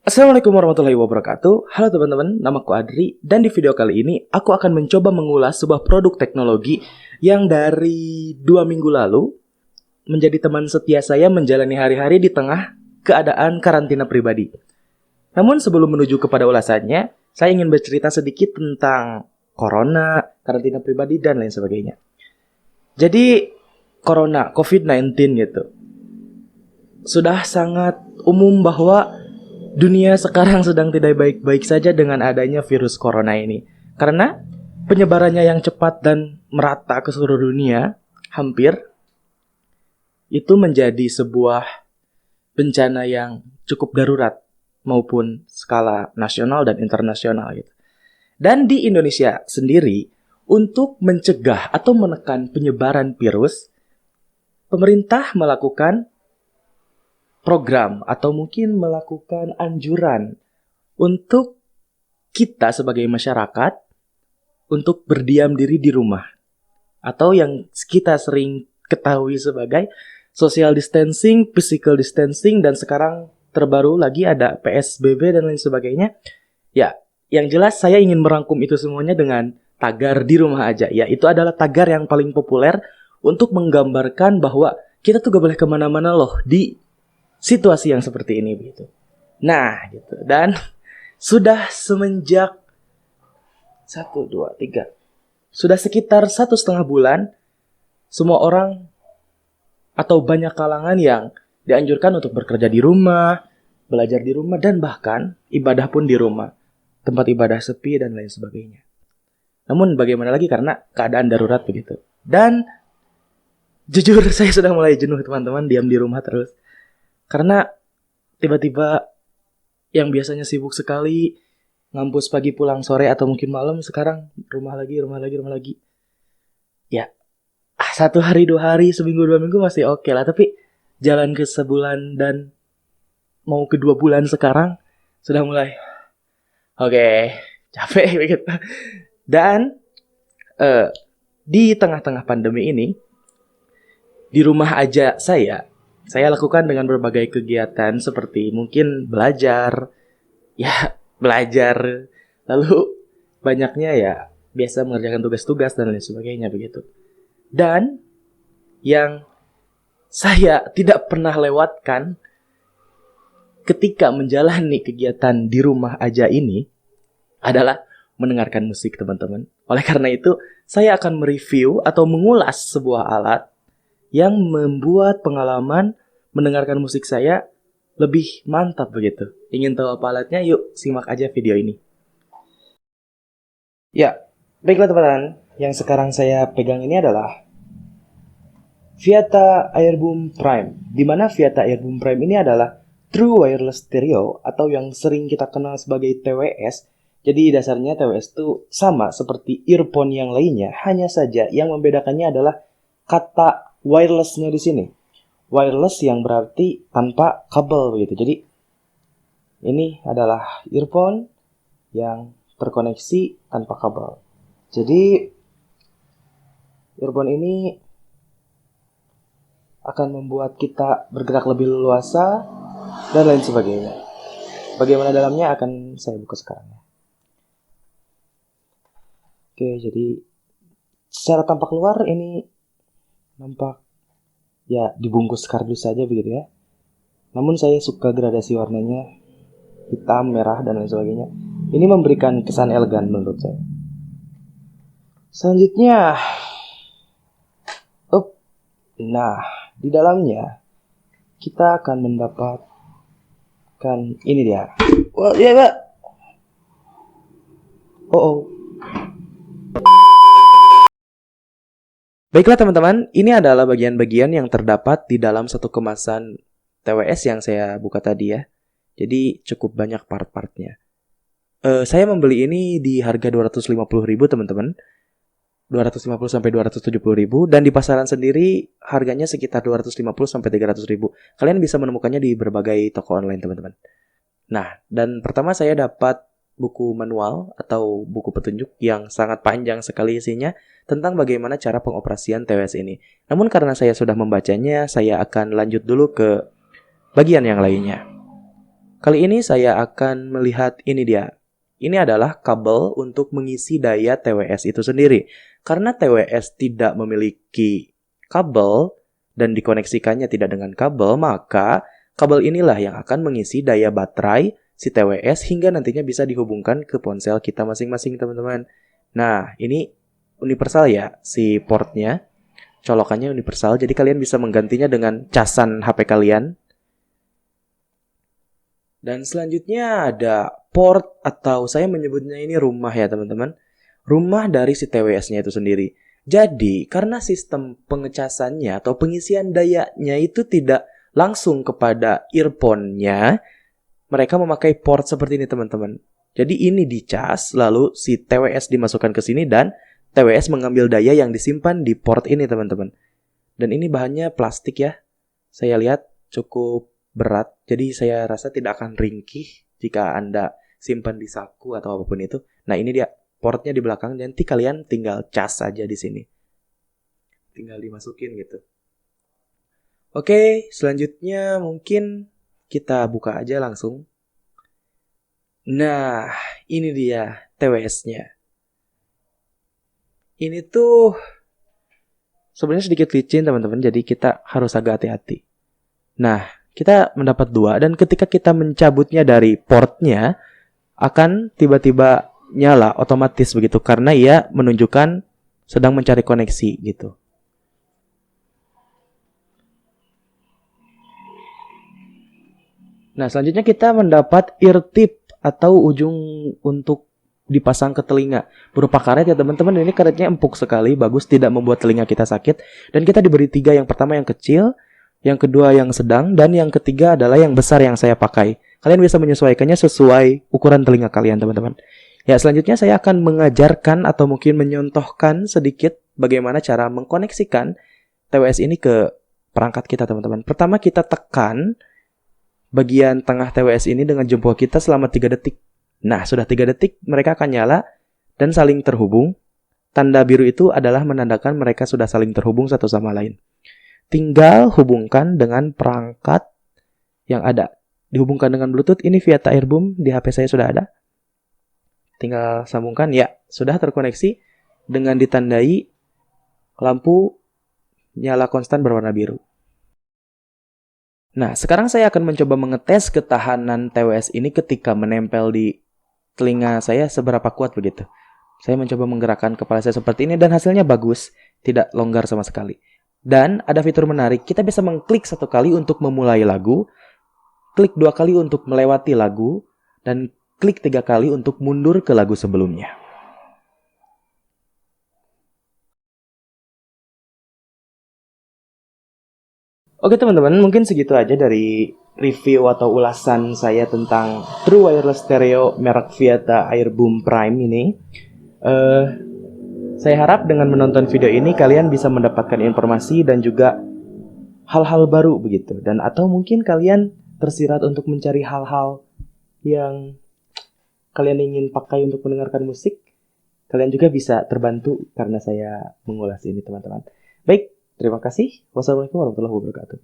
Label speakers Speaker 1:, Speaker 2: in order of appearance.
Speaker 1: Assalamualaikum warahmatullahi wabarakatuh. Halo teman-teman, namaku Adri dan di video kali ini aku akan mencoba mengulas sebuah produk teknologi yang dari 2 minggu lalu menjadi teman setia saya menjalani hari-hari di tengah keadaan karantina pribadi. Namun sebelum menuju kepada ulasannya, saya ingin bercerita sedikit tentang corona, karantina pribadi dan lain sebagainya. Jadi corona, COVID-19 gitu. Sudah sangat umum bahwa dunia sekarang sedang tidak baik-baik saja dengan adanya virus corona ini. Karena penyebarannya yang cepat dan merata ke seluruh dunia, hampir, itu menjadi sebuah bencana yang cukup darurat maupun skala nasional dan internasional gitu. Dan di Indonesia sendiri, untuk mencegah atau menekan penyebaran virus, pemerintah melakukan program atau mungkin melakukan anjuran untuk kita sebagai masyarakat untuk berdiam diri di rumah atau yang kita sering ketahui sebagai social distancing, physical distancing, dan sekarang terbaru lagi ada PSBB dan lain sebagainya. Ya, yang jelas saya ingin merangkum itu semuanya dengan tagar di rumah aja. Ya, itu adalah tagar yang paling populer untuk menggambarkan bahwa kita tuh gak boleh kemana-mana loh di situasi yang seperti ini gitu. Nah, gitu. Dan sudah semenjak 1, 2, 3 sudah sekitar 1,5 bulan semua orang atau banyak kalangan yang dianjurkan untuk bekerja di rumah, belajar di rumah, dan bahkan ibadah pun di rumah. Tempat ibadah sepi dan lain sebagainya. Namun bagaimana lagi karena keadaan darurat begitu. Dan jujur saya sudah mulai jenuh teman-teman diam di rumah terus. Karena tiba-tiba yang biasanya sibuk sekali, ngampus pagi pulang sore atau mungkin malam, sekarang rumah lagi. Ya, 1 hari, 2 hari, seminggu, 2 minggu masih oke lah. Tapi jalan ke sebulan dan mau ke 2 bulan sekarang, sudah mulai oke, capek begitu. Dan di tengah-tengah pandemi ini, di rumah aja saya lakukan dengan berbagai kegiatan seperti mungkin belajar, belajar, lalu banyaknya ya biasa mengerjakan tugas-tugas dan lain sebagainya begitu. Dan yang saya tidak pernah lewatkan ketika menjalani kegiatan di rumah aja ini adalah mendengarkan musik teman-teman. Oleh karena itu, saya akan mereview atau mengulas sebuah alat yang membuat pengalaman mendengarkan musik saya lebih mantap begitu. Ingin tahu apa alatnya? Yuk simak aja video ini. Ya, baiklah teman-teman. Yang sekarang saya pegang ini adalah Viata Airboom Prime. Di mana Viata Airboom Prime ini adalah True Wireless Stereo atau yang sering kita kenal sebagai TWS. Jadi dasarnya TWS itu sama seperti earphone yang lainnya, hanya saja yang membedakannya adalah kata wirelessnya di sini. Wireless yang berarti tanpa kabel begitu. Jadi ini adalah earphone yang terkoneksi tanpa kabel. Jadi earphone ini akan membuat kita bergerak lebih leluasa dan lain sebagainya. Bagaimana dalamnya akan saya buka sekarang ya. Oke, jadi secara tampak luar ini nampak ya dibungkus kardus saja begitu ya. Namun saya suka gradasi warnanya, hitam, merah, dan lain sebagainya. Ini memberikan kesan elegan menurut saya. Selanjutnya, nah di dalamnya kita akan mendapatkan ini dia. Wah, ya Pak. Oh. Baiklah teman-teman, ini adalah bagian-bagian yang terdapat di dalam satu kemasan TWS yang saya buka tadi ya. Jadi cukup banyak part-partnya. Saya membeli ini di harga 250.000 teman-teman. 250 sampai 270.000 dan di pasaran sendiri harganya sekitar 250 sampai 300.000. Kalian bisa menemukannya di berbagai toko online teman-teman. Nah, dan pertama saya dapat buku manual atau buku petunjuk yang sangat panjang sekali isinya tentang bagaimana cara pengoperasian TWS ini. Namun karena saya sudah membacanya, saya akan lanjut dulu ke bagian yang lainnya. Kali ini saya akan melihat ini dia. Ini adalah kabel untuk mengisi daya TWS itu sendiri. Karena TWS tidak memiliki kabel dan dikoneksikannya tidak dengan kabel, maka kabel inilah yang akan mengisi daya baterai si TWS hingga nantinya bisa dihubungkan ke ponsel kita masing-masing, teman-teman. Nah, ini universal ya, si portnya. Colokannya universal, jadi kalian bisa menggantinya dengan casan HP kalian. Dan selanjutnya ada port atau saya menyebutnya ini rumah ya teman-teman. Rumah dari si TWS-nya itu sendiri. Jadi karena sistem pengecasannya atau pengisian dayanya itu tidak langsung kepada earphone-nya, mereka memakai port seperti ini teman-teman. Jadi ini dicas, lalu si TWS dimasukkan ke sini dan TWS mengambil daya yang disimpan di port ini teman-teman. Dan ini bahannya plastik ya. Saya lihat cukup berat, jadi saya rasa tidak akan ringkih jika Anda simpan di saku atau apapun itu. Nah, ini dia portnya di belakang, nanti kalian tinggal cas saja di sini. Tinggal dimasukin gitu. Oke, selanjutnya mungkin kita buka aja langsung. Nah, ini dia TWS-nya. Ini tuh sebenarnya sedikit licin teman-teman, jadi kita harus agak hati-hati. Nah, kita mendapat 2 dan ketika kita mencabutnya dari portnya akan tiba-tiba nyala otomatis begitu karena ia menunjukkan sedang mencari koneksi gitu. Nah, selanjutnya kita mendapat ear tip atau ujung untuk dipasang ke telinga. Berupa karet ya teman-teman, ini karetnya empuk sekali, bagus, tidak membuat telinga kita sakit. Dan kita diberi 3, yang pertama yang kecil, yang kedua yang sedang, dan yang ketiga adalah yang besar yang saya pakai. Kalian bisa menyesuaikannya sesuai ukuran telinga kalian teman-teman. Ya, selanjutnya saya akan mengajarkan atau mungkin menyontohkan sedikit bagaimana cara mengkoneksikan TWS ini ke perangkat kita teman-teman. Pertama kita tekan bagian tengah TWS ini dengan jempol kita selama 3 detik. Nah, sudah 3 detik mereka akan nyala dan saling terhubung. Tanda biru itu adalah menandakan mereka sudah saling terhubung satu sama lain. Tinggal hubungkan dengan perangkat yang ada. Dihubungkan dengan Bluetooth, ini via Airboom, di HP saya sudah ada. Tinggal sambungkan, ya, sudah terkoneksi dengan ditandai lampu nyala konstan berwarna biru. Nah, sekarang saya akan mencoba mengetes ketahanan TWS ini ketika menempel di telinga saya seberapa kuat begitu. Saya mencoba menggerakkan kepala saya seperti ini dan hasilnya bagus, tidak longgar sama sekali. Dan ada fitur menarik, kita bisa mengklik 1 kali untuk memulai lagu, klik 2 kali untuk melewati lagu, dan klik 3 kali untuk mundur ke lagu sebelumnya. Oke teman-teman, mungkin segitu aja dari review atau ulasan saya tentang True Wireless Stereo merek Vieta Airboom Prime ini. Saya harap dengan menonton video ini kalian bisa mendapatkan informasi dan juga hal-hal baru begitu. Dan atau mungkin kalian tersirat untuk mencari hal-hal yang kalian ingin pakai untuk mendengarkan musik. Kalian juga bisa terbantu karena saya mengulas ini teman-teman. Baik, terima kasih. Wassalamualaikum warahmatullahi wabarakatuh.